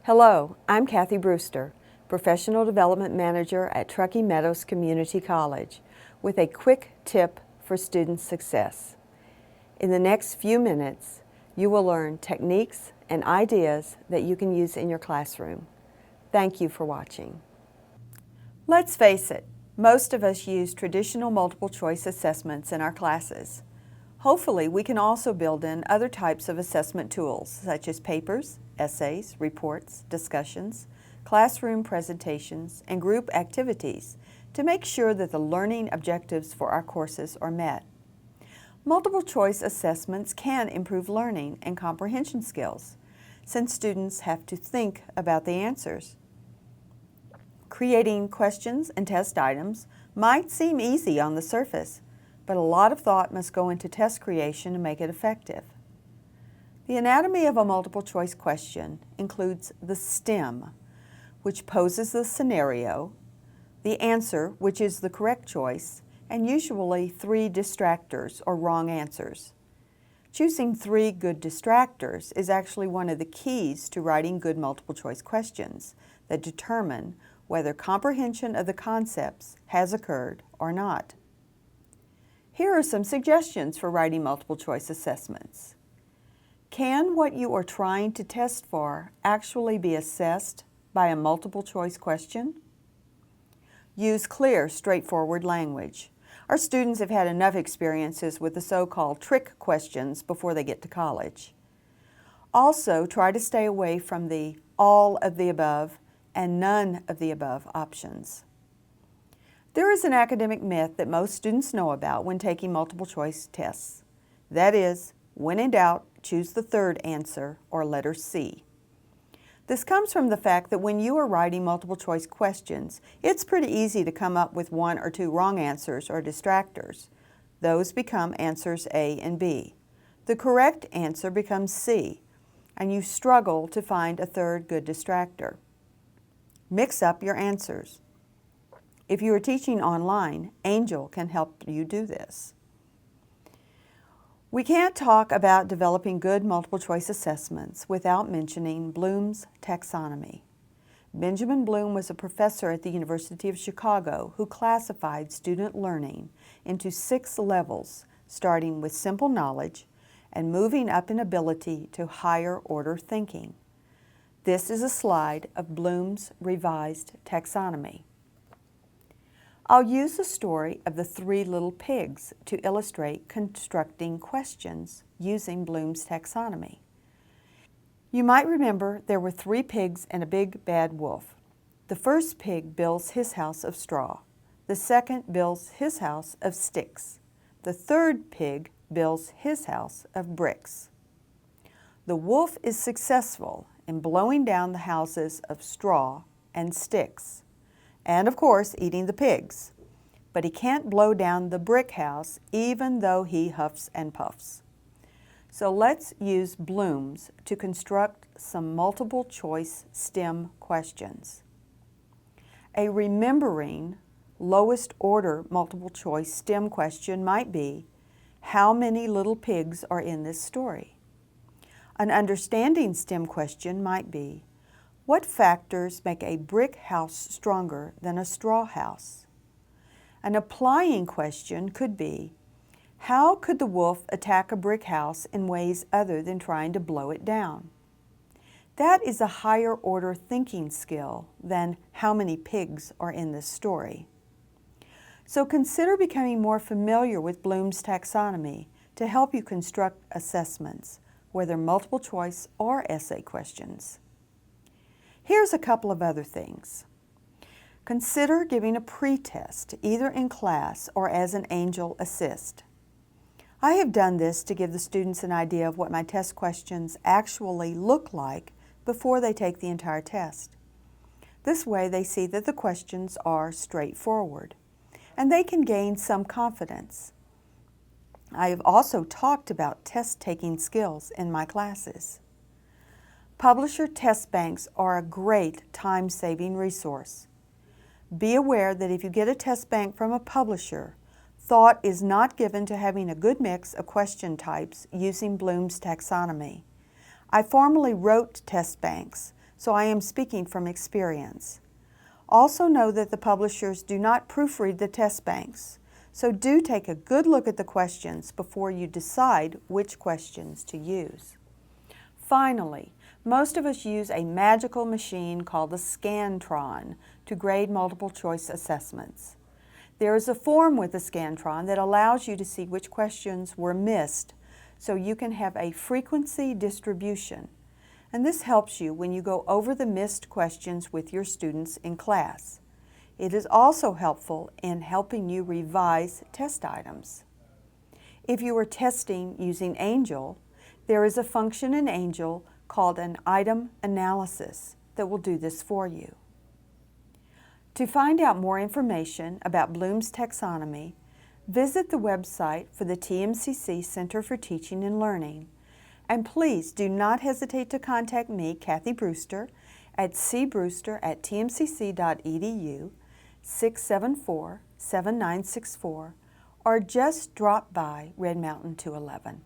Hello, I'm Cathy Brewster, Professional Development Manager at Truckee Meadows Community College, with a quick tip for student success. In the next few minutes, you will learn techniques and ideas that you can use in your classroom. Thank you for watching. Let's face it, most of us use traditional multiple choice assessments in our classes. Hopefully, we can also build in other types of assessment tools, such as papers, essays, reports, discussions, classroom presentations, and group activities to make sure that the learning objectives for our courses are met. Multiple choice assessments can improve learning and comprehension skills, since students have to think about the answers. Creating questions and test items might seem easy on the surface, but a lot of thought must go into test creation to make it effective. The anatomy of a multiple choice question includes the stem, which poses the scenario, the answer, which is the correct choice, and usually 3 distractors or wrong answers. Choosing 3 good distractors is actually one of the keys to writing good multiple choice questions that determine whether comprehension of the concepts has occurred or not. Here are some suggestions for writing multiple choice assessments. Can what you are trying to test for actually be assessed by a multiple choice question? Use clear, straightforward language. Our students have had enough experiences with the so-called trick questions before they get to college. Also, try to stay away from the all of the above and none of the above options. There is an academic myth that most students know about when taking multiple choice tests. That is, when in doubt, choose the third answer, or letter C. This comes from the fact that when you are writing multiple choice questions, it's pretty easy to come up with 1 or 2 wrong answers or distractors. Those become answers A and B. The correct answer becomes C, and you struggle to find a third good distractor. Mix up your answers. If you are teaching online, Angel can help you do this. We can't talk about developing good multiple choice assessments without mentioning Bloom's taxonomy. Benjamin Bloom was a professor at the University of Chicago who classified student learning into 6 levels, starting with simple knowledge and moving up in ability to higher order thinking. This is a slide of Bloom's revised taxonomy. I'll use the story of the 3 little pigs to illustrate constructing questions using Bloom's taxonomy. You might remember there were 3 pigs and a big bad wolf. The first pig builds his house of straw. The second builds his house of sticks. The third pig builds his house of bricks. The wolf is successful in blowing down the houses of straw and sticks, and of course eating the pigs, but he can't blow down the brick house even though he huffs and puffs. So let's use Bloom's to construct some multiple choice STEM questions. A remembering lowest order multiple choice STEM question might be, how many little pigs are in this story? An understanding STEM question might be, what factors make a brick house stronger than a straw house? An applying question could be, how could the wolf attack a brick house in ways other than trying to blow it down? That is a higher order thinking skill than how many pigs are in this story. So consider becoming more familiar with Bloom's taxonomy to help you construct assessments, whether multiple choice or essay questions. Here's a couple of other things. Consider giving a pretest, either in class or as an Angel assist. I have done this to give the students an idea of what my test questions actually look like before they take the entire test. This way they see that the questions are straightforward, and they can gain some confidence. I have also talked about test-taking skills in my classes. Publisher test banks are a great time-saving resource. Be aware that if you get a test bank from a publisher, thought is not given to having a good mix of question types using Bloom's taxonomy. I formerly wrote test banks, so I am speaking from experience. Also know that the publishers do not proofread the test banks, so do take a good look at the questions before you decide which questions to use. Finally, most of us use a magical machine called a scantron to grade multiple choice assessments. There is a form with the scantron that allows you to see which questions were missed, so you can have a frequency distribution. And this helps you when you go over the missed questions with your students in class. It is also helpful in helping you revise test items. If you are testing using Angel, there is a function in Angel called an item analysis that will do this for you. To find out more information about Bloom's taxonomy, visit the website for the TMCC Center for Teaching and Learning. And please do not hesitate to contact me, Cathy Brewster, at cbrewster@tmcc.edu, 674-7964, or just drop by Red Mountain 211.